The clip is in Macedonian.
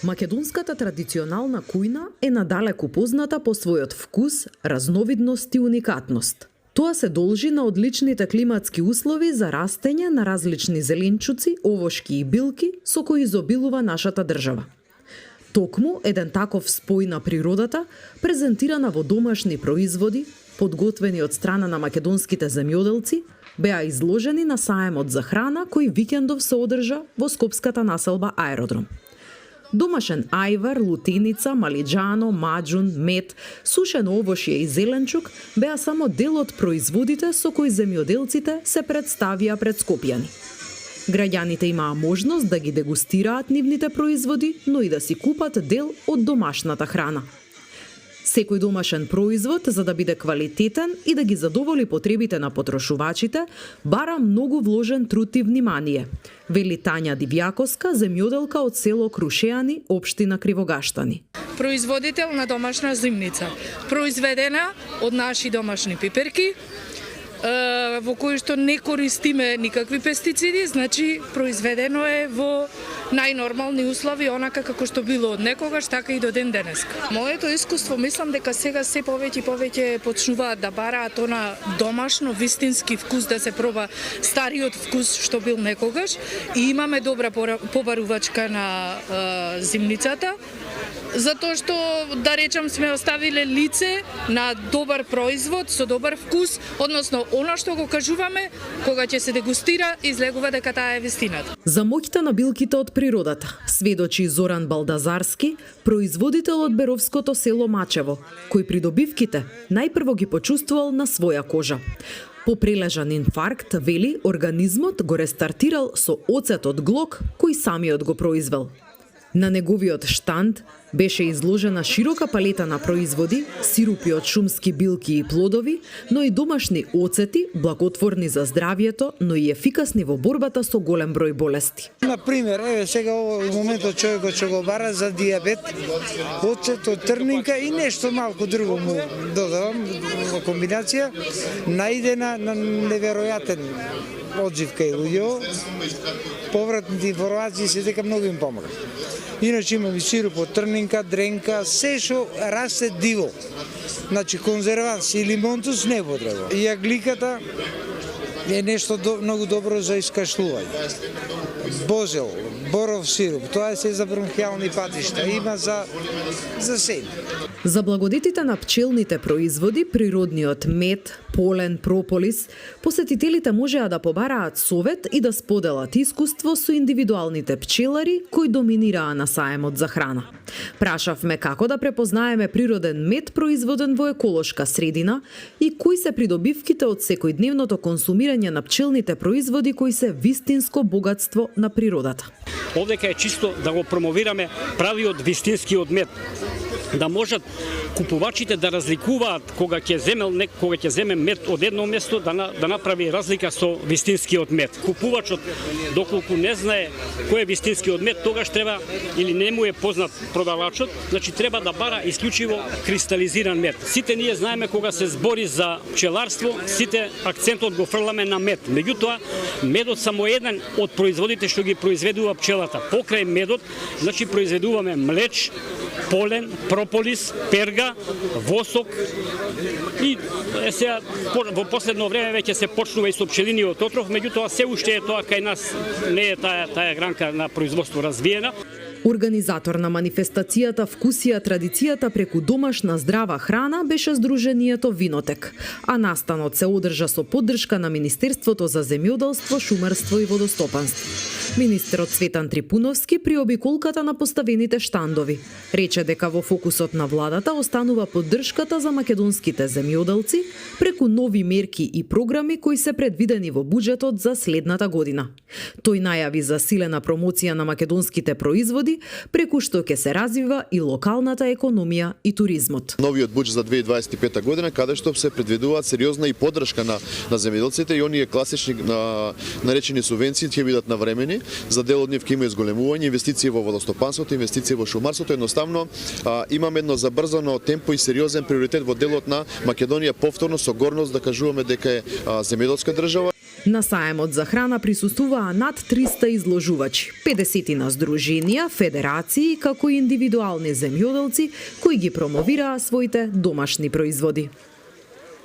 Македонската традиционална кујна е надалеку позната по својот вкус, разновидност и уникатност. Тоа се должи на одличните климатски услови за растење на различни зеленчуци, овошки и билки со кои изобилува нашата држава. Токму еден таков спој на природата, презентирана во домашни производи, подготвени од страна на македонските земјоделци, беа изложени на саемот за храна кој викендов се одржа во скопската населба Аеродром. Домашен ајвар, лутеница, малиџано, маџун, мед, сушено овошје и зеленчук беа само дел од производите со кои земјоделците се представија пред скопјани. Граѓаните имаа можност да ги дегустираат нивните производи, но и да си купат дел од домашната храна. Секој домашен производ, за да биде квалитетен и да ги задоволи потребите на потрошувачите, бара многу вложен труд и внимание, вели Тања Дивјаковска, земјоделка од село Крушеани, општина Кривогаштани. Производител на домашна зимница, произведена од наши домашни пиперки, во кои што не користиме никакви пестициди, значи произведено е во најнормални услови, онака како што било од некогаш, така и до ден денеска. Моето искуство, мислам дека сега се повеќе и повеќе почнуваат да бараат она домашно, вистински вкус, да се проба стариот вкус што бил некогаш, и имаме добра побарувачка на зимницата, затоа што, да речам, сме оставиле лице на добар производ со добар вкус, односно она што го кажуваме, кога ќе се дегустира, излегува дека таа е вистината. За моќта на билките од природата сведочи Зоран Балдазарски, производител од Беровското село Мачево, кој придобивките најпрво ги почувствувал на своја кожа. По прележан инфаркт, вели, организмот го рестартирал со оцет од глок кој самиот го произвел. На неговиот штанд беше изложена широка палета на производи, сирупи од шумски билки и плодови, но и домашни оцети, благотворни за здравјето, но и ефикасни во борбата со голем број болести. Например, сега во моментот човекот што го бара за дијабет, оцет од трнинка и нешто малку друго му додавам во комбинација, наидена на неверојатен одзив кај луѓе. Повратните информации се дека многу им помага. Иначе имам и сируп од трнинка, дренка, се што расте диво. Значи конзерванс и лимонтус не потреба. И јагликата е нешто многу добро за искашлување. Бозел, боров сируп, тоа се за бронхијални патишта, има за се. За благодетите на пчелните производи, природниот мед, полен, прополис, посетителите можеа да побараат совет и да споделат искуство со индивидуалните пчелари кои доминираа на саемот за храна. Прашавме како да препознаеме природен мед производен во еколошка средина и кои се придобивките од секојдневното консумирање на пчелните производи кои се вистинско богатство на природата. Овдека е чисто да го промовираме правиот вистинскиот мед, да можат купувачите да разликуваат кога ќе земе мед од едно место, да направи разлика со вистинскиот мед. Купувачот, доколку не знае кој е вистинскиот мед, тогаш треба, или не му е познат продавачот, значи треба да бара исклучиво кристализиран мед. Сите ние знаеме кога се збори за пчеларство, сите акцентот го фрламе на мед. Меѓутоа, медот само еден од производите што ги произведува пчелата. Покрај медот, значи произведуваме млеч, полен, прополис, перга, восок и сега во последно време веќе се почнува и со пчелиниот отров, меѓутоа се уште е тоа кај нас, не е таа гранка на производство развиена. Организатор на манифестацијата Вкусија традицијата преку домашна здрава храна беше Сдруженијето Винотек, а настанот се одржа со поддршка на Министерството за земјоделство, шумарство и водостопанство. Министерот Цветан Трипуновски при обиколката на поставените штандови рече дека во фокусот на владата останува поддршката за македонските земјоделци преку нови мерки и програми кои се предвидени во буџетот за следната година. Тој најави засилена промоција на македонските производи, преку што ќе се развива и локалната економија и туризмот. Новиот буџет за 2025 година, каде што се предвидуваат сериозна и поддршка на земјоделците и оние класични наречени субвенции ќе бидат навремени, за дел од нив ќе има изголемување, инвестиции во водостопанството, инвестиции во шумарството, едноставно имаме едно забрзано темпо и сериозен приоритет во делот на Македонија, повторно со горност да кажуваме дека е земјоделска држава. На саемот за храна присуствуваа над 300 изложувачи, 50 на здруженија, федерации, како и индивидуални земјоделци кои ги промовираа своите домашни производи.